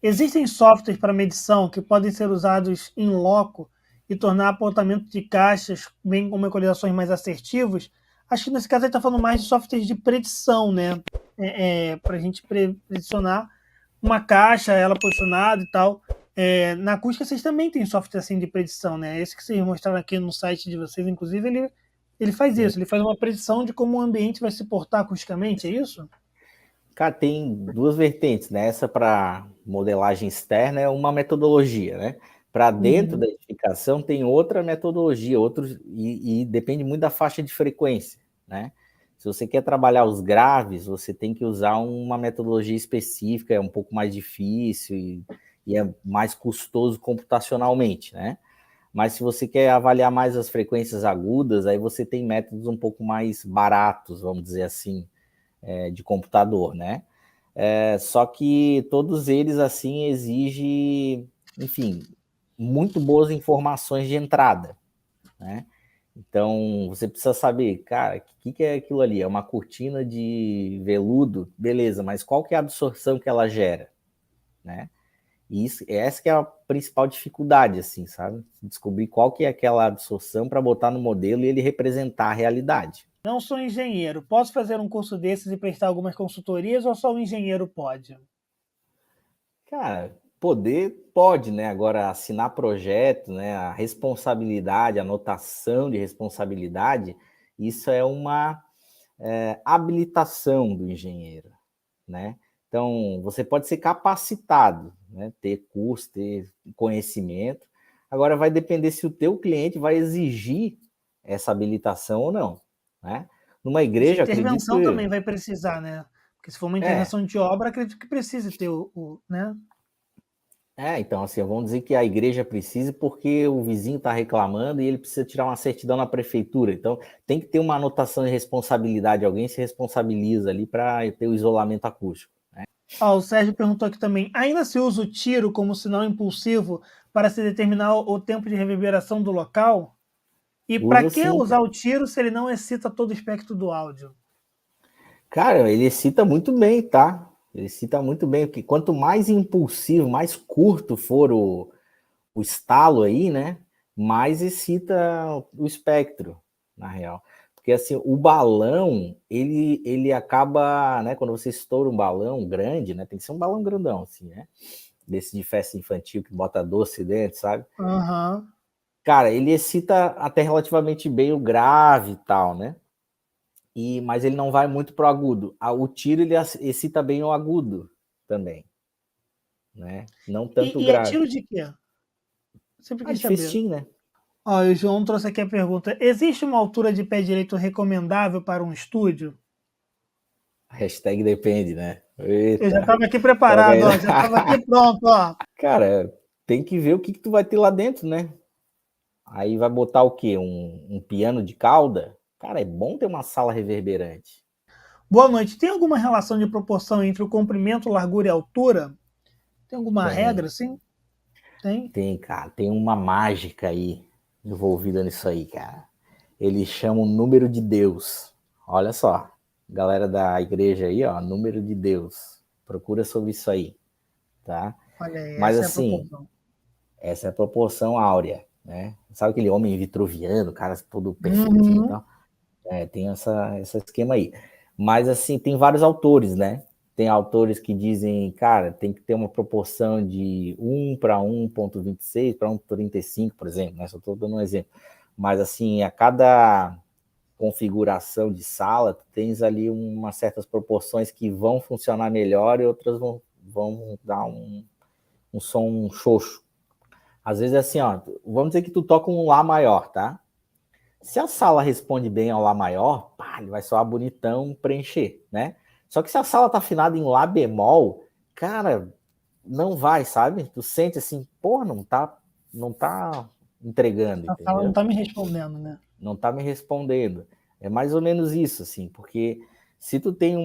Existem softwares para medição que podem ser usados em loco e tornar apontamento de caixas, bem como equalizações mais assertivos. Acho que nesse caso ele está falando mais de softwares de predição, né? Para a gente predicionar uma caixa, ela posicionada e tal. Na acústica vocês também têm software assim de predição, né? Esse que vocês mostraram aqui no site de vocês, inclusive, ele faz Sim. isso, ele faz uma predição de como o ambiente vai se portar acusticamente, é isso? Cara, tem duas vertentes, né? Essa para modelagem externa é uma metodologia, né? Para dentro da Uhum. edificação tem outra metodologia, outros, e depende muito da faixa de frequência, né? Se você quer trabalhar os graves, você tem que usar uma metodologia específica, é um pouco mais difícil e é mais custoso computacionalmente, né? Mas se você quer avaliar mais as frequências agudas, aí você tem métodos um pouco mais baratos, vamos dizer assim, de computador, né? Só que todos eles, assim, exigem, enfim, muito boas informações de entrada, né? Então, você precisa saber, cara, o que é aquilo ali? É uma cortina de veludo? Beleza, mas qual que é a absorção que ela gera, né? E essa que é a principal dificuldade, assim, sabe? Descobrir qual que é aquela absorção para botar no modelo e ele representar a realidade. Não sou engenheiro. Posso fazer um curso desses e prestar algumas consultorias ou só o engenheiro pode? Cara, poder pode, né? Agora, assinar projeto, né? A responsabilidade, a notação de responsabilidade, isso é uma habilitação do engenheiro, né? Então, você pode ser capacitado, né? Ter curso, ter conhecimento. Agora, vai depender se o teu cliente vai exigir essa habilitação ou não, né? Numa De igreja, acredito intervenção também eu. vai precisar, né? Porque se for uma É, intervenção de obra, acredito que precise ter né? Então, assim, vamos dizer que a igreja precisa porque o vizinho está reclamando e ele precisa tirar uma certidão na prefeitura. Então, tem que ter uma anotação de responsabilidade, alguém se responsabiliza ali para ter o isolamento acústico. O Sérgio perguntou aqui também: ainda se usa o tiro como sinal impulsivo para se determinar o tempo de reverberação do local? E para Usa que sim, usar cara. o tiro se ele não excita todo o espectro do áudio? Cara, ele excita muito bem, tá? Ele excita muito bem, porque quanto mais impulsivo, mais curto for o estalo aí, né? Mais excita o espectro, na real. Porque assim, o balão, ele acaba, né? Quando você estoura um balão grande, né? Tem que ser um balão grandão, assim, né? Desse de festa infantil que bota doce dentro, sabe? Aham. Cara, ele excita até relativamente bem o grave e tal, né? Mas ele não vai muito pro agudo. O tiro ele excita bem o agudo também, né? Não tanto o E é grave. tiro de quê? Sempre quis De saber. festim, né? O João trouxe aqui a pergunta: existe uma altura de pé direito recomendável para um estúdio? Hashtag depende, né? Eu já Eita, estava aqui joga aí. preparado, ó, já estava aqui pronto, ó. Cara, tem que ver o que tu vai ter lá dentro, né? Aí vai botar o quê? Um piano de cauda? Cara, é bom ter uma sala reverberante. Boa noite. Tem alguma relação de proporção entre o comprimento, largura e altura? Tem alguma regra, Tem, sim? Tem? cara. Tem uma mágica aí envolvida nisso aí, cara. Eles chamam número de Deus. Olha só, galera da igreja aí, ó, número de Deus. Procura sobre isso aí, tá? Olha aí, Mas essa é a assim, proporção. essa é a proporção áurea, né? Sabe aquele homem vitruviano, cara todo perfeitinho e Uhum. tal? Tem esse esquema aí. Mas, assim, tem vários autores, né? Tem autores que dizem, cara, tem que ter uma proporção de 1:1,26 para 1:35, por exemplo, né? Só estou dando um exemplo. Mas, assim, a cada configuração de sala, tu tens ali umas certas proporções que vão funcionar melhor e outras vão dar um som xoxo. Às vezes é assim, ó, vamos dizer que tu toca um Lá maior, tá? Se a sala responde bem ao Lá maior, pá, ele vai soar bonitão, preencher, né? Só que se a sala tá afinada em Lá bemol, cara, não vai, sabe? Tu sente assim, porra, não tá entregando, A sala não entendeu? está me respondendo, né? Não tá me respondendo. É mais ou menos isso, assim, porque se tu tem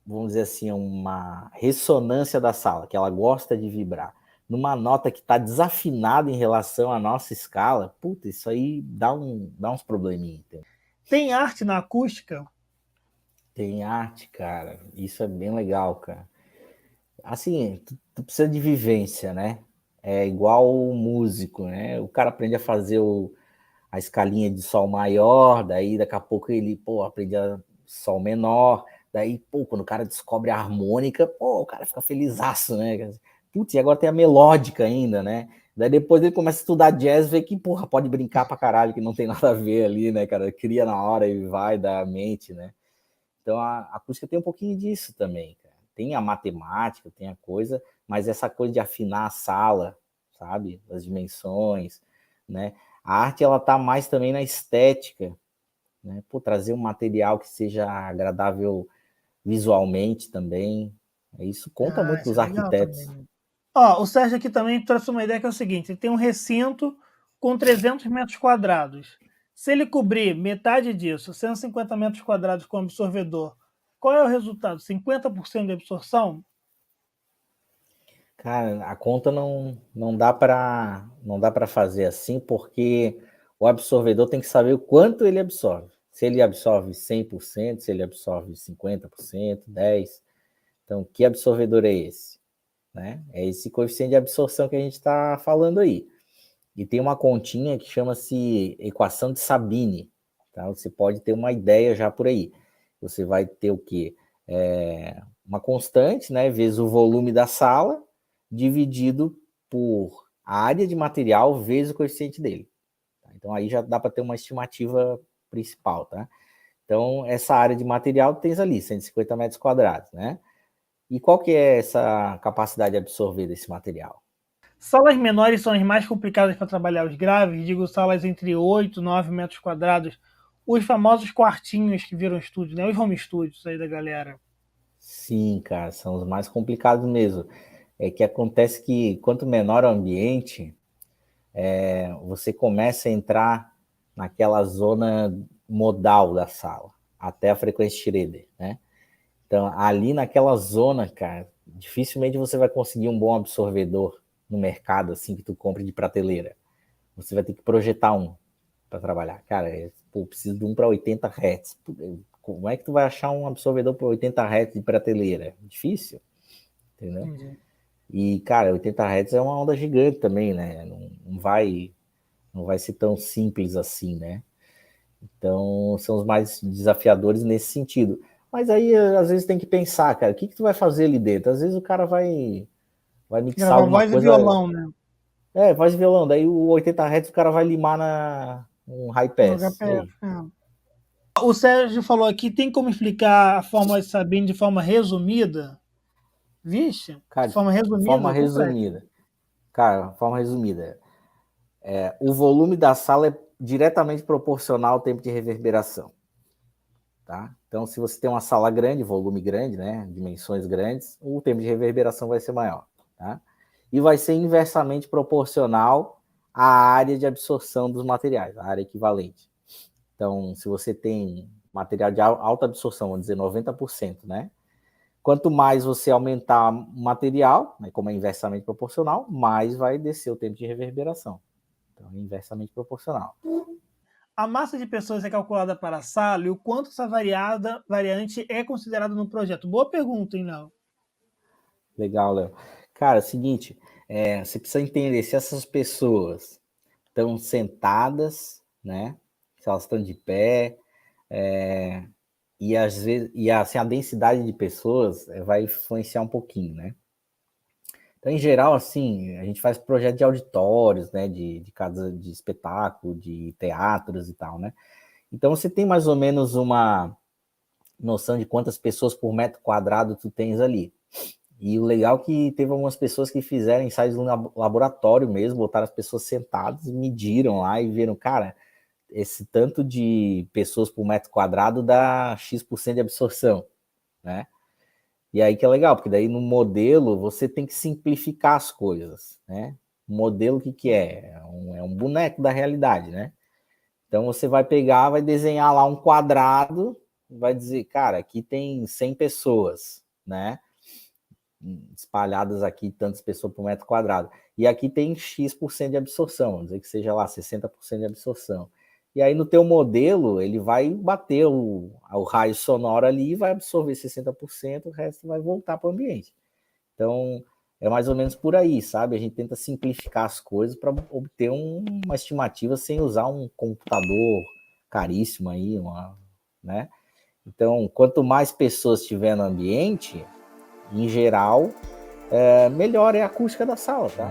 vamos dizer assim, uma ressonância da sala, que ela gosta de vibrar, numa nota que está desafinada em relação à nossa escala, puta, isso aí dá uns probleminha, entendeu? Tem arte na acústica? Tem arte, cara, isso é bem legal, cara. assim, tu precisa de vivência, né? É igual o músico, né? O cara aprende a fazer a escalinha de sol maior, daí daqui a pouco ele, pô, aprende a sol menor, daí, pô, quando o cara descobre a harmônica, pô, o cara fica felizaço, né? Putz, e agora tem a melódica ainda, né? Daí depois ele começa a estudar jazz, vê que, porra, pode brincar pra caralho, que não tem nada a ver ali, né, cara? Cria na hora e vai da mente, né? Então a acústica tem um pouquinho disso também, cara. Tem a matemática, tem a coisa, mas essa coisa de afinar a sala, sabe? As dimensões, né? A arte ela tá mais também na estética, né? Pô, trazer um material que seja agradável visualmente também. Isso conta Ah, muito para isso os é legal também, arquitetos. né? Ó, o Sérgio aqui também trouxe uma ideia que é o seguinte: ele tem um recinto com 300 metros quadrados. Se ele cobrir metade disso, 150 metros quadrados com absorvedor, qual é o resultado? 50% de absorção? Cara, a conta não dá para fazer assim, porque o absorvedor tem que saber o quanto ele absorve. Se ele absorve 100%, se ele absorve 50%, 10%. Então, que absorvedor é esse? Né? É esse coeficiente de absorção que a gente está falando aí. E tem uma continha que chama-se equação de Sabine. Tá? Você pode ter uma ideia já por aí. Você vai ter o quê? Uma constante, né, vezes o volume da sala, dividido por área de material vezes o coeficiente dele. Tá? Então aí já dá para ter uma estimativa principal. Tá? Então essa área de material tens ali, 150 metros quadrados. Né? E qual que é essa capacidade de absorver desse material? Salas menores são as mais complicadas para trabalhar os graves, digo salas entre 8 e 9 metros quadrados, os famosos quartinhos que viram estúdio, né? Os home studios aí da galera. Sim, cara, são os mais complicados mesmo. É que acontece que quanto menor o ambiente, você começa a entrar naquela zona modal da sala, até a frequência Schroeder, né? Então, ali naquela zona, cara, dificilmente você vai conseguir um bom absorvedor no mercado, assim, que tu compre de prateleira. Você vai ter que projetar um para trabalhar. Cara, pô, preciso de um para 80 Hz. Como é que tu vai achar um absorvedor para 80 Hz de prateleira? Difícil, entendeu? Entendi. E, cara, 80 Hz é uma onda gigante também, né? Não vai ser tão simples assim, né? Então, são os mais desafiadores nesse sentido. Mas aí, às vezes, tem que pensar, cara, o que tu vai fazer ali dentro? Às vezes o cara vai mixar Gravar alguma voz e coisa. violão, né? Voz e violão. Daí o 80 Hz o cara vai limar um high No pass. E HPF. aí? O Sérgio falou aqui, tem como explicar a fórmula de Sabine de forma resumida? Vixe, de Cara, forma forma resumida, complexo. resumida. Cara, forma resumida. O volume da sala é diretamente proporcional ao tempo de reverberação. Tá? Então, se você tem uma sala grande, volume grande, né, dimensões grandes, o tempo de reverberação vai ser maior. Tá? E vai ser inversamente proporcional à área de absorção dos materiais, a área equivalente. Então, se você tem material de alta absorção, vamos dizer 90%, né? Quanto mais você aumentar o material, né, como é inversamente proporcional, mais vai descer o tempo de reverberação. Então, é inversamente proporcional. A massa de pessoas é calculada para a sala e o quanto essa variante é considerada no projeto? Boa pergunta, hein, Léo? Legal, Léo. Cara, é o seguinte, você precisa entender se essas pessoas estão sentadas, né? Se elas estão de pé, e às vezes, e assim, a densidade de pessoas vai influenciar um pouquinho, né? Então, em geral, assim, a gente faz projeto de auditórios, né? De casa de espetáculo, de teatros e tal, né? Então, você tem mais ou menos uma noção de quantas pessoas por metro quadrado tu tens ali. E o legal é que teve algumas pessoas que fizeram ensaios no laboratório mesmo, botaram as pessoas sentadas, mediram lá e viram, cara, esse tanto de pessoas por metro quadrado dá X% de absorção, né? E aí que é legal, porque daí no modelo você tem que simplificar as coisas, né? O modelo, o que que é? É um boneco da realidade, né? Então você vai pegar, vai desenhar lá um quadrado, vai dizer, cara, aqui tem 100 pessoas, né? Espalhadas aqui, tantas pessoas por metro quadrado. E aqui tem X% de absorção, vamos dizer que seja lá 60% de absorção. E aí no teu modelo, ele vai bater o raio sonoro ali e vai absorver 60%, o resto vai voltar para o ambiente. Então, é mais ou menos por aí, sabe? A gente tenta simplificar as coisas para obter uma estimativa sem usar um computador caríssimo aí, né? Então, quanto mais pessoas tiver no ambiente, em geral, melhor é a acústica da sala, tá?